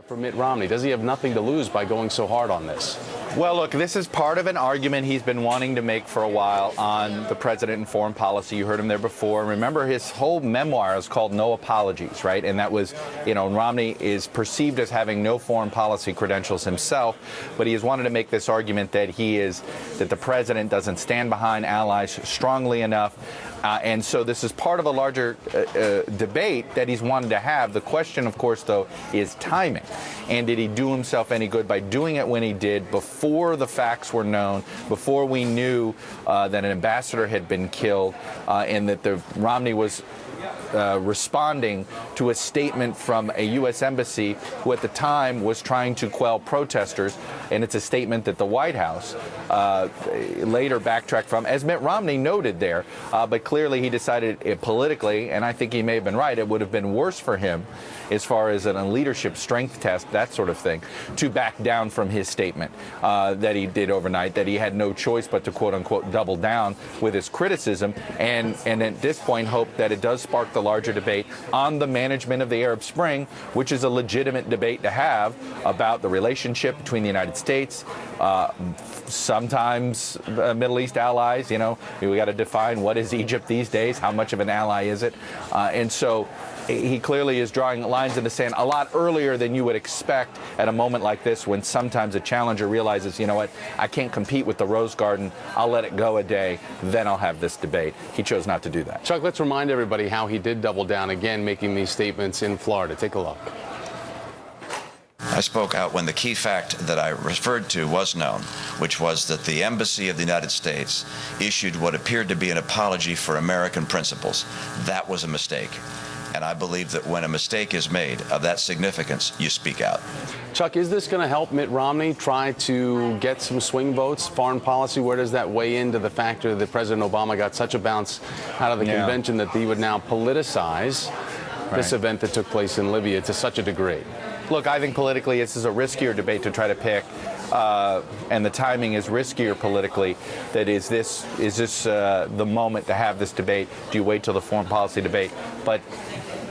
For Mitt Romney, does he have nothing to lose by going so hard on this? Well, look, this is part of an argument he's been wanting to make for a while on the president and foreign policy. You heard him there before. Remember, his whole memoir is called No Apologies, right? And that was, Romney is perceived as having no foreign policy credentials himself, but he has wanted to make this argument that that the president doesn't stand behind allies strongly enough. And so this is part of a larger debate that he's wanted to have. The question, of course, though, is timing. And did he do himself any good by doing it when he did, before the facts were known, before we knew that an ambassador had been killed, and that Romney was responding to a statement from a U.S. embassy who at the time was trying to quell protesters, and it's a statement that the White House later backtracked from, as Mitt Romney noted there. But clearly he decided politically, and I think he may have been right, it would have been worse for him as far as a leadership strength test, that sort of thing, to back down from his statement that he did overnight, that he had no choice but to quote-unquote double down with his criticism, and at this point hope that it does spark the larger debate on the management of the Arab Spring, which is a legitimate debate to have about the relationship between the United States, sometimes Middle East allies. We got to define what is Egypt these days, how much of an ally is it, and so he clearly is drawing lines in the sand a lot earlier than you would expect at a moment like this, when sometimes a challenger realizes, I can't compete with the Rose Garden. I'll let it go a day, then I'll have this debate. He chose not to do that. Chuck, let's remind everybody how he did double down again, making these statements in Florida. Take a look. I spoke out when the key fact that I referred to was known, which was that the Embassy of the United States issued what appeared to be an apology for American principles. That was a mistake. And I believe that when a mistake is made of that significance, you speak out. Chuck, is this going to help Mitt Romney try to get some swing votes? Foreign policy, where does that weigh into the factor that President Obama got such a bounce out of the convention that he would now politicize this event that took place in Libya to such a degree? Look, I think politically this is a riskier debate to try to pick, and the timing is riskier politically. That is this the moment to have this debate? Do you wait till the foreign policy debate? But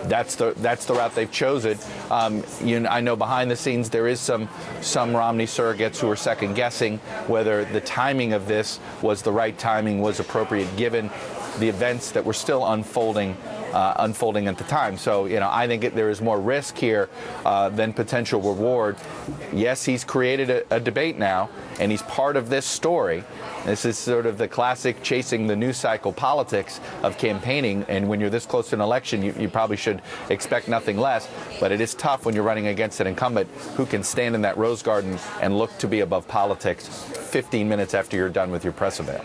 that's the route they've chosen. I know behind the scenes there is some Romney surrogates who are second guessing whether the timing of this was the right timing, was appropriate given the events that were still unfolding at the time. So, I think there is more risk here than potential reward. Yes, he's created a debate now, and he's part of this story. This is sort of the classic chasing the news cycle politics of campaigning, and when you're this close to an election, you probably should expect nothing less. But it is tough when you're running against an incumbent who can stand in that Rose Garden and look to be above politics 15 minutes after you're done with your press avail.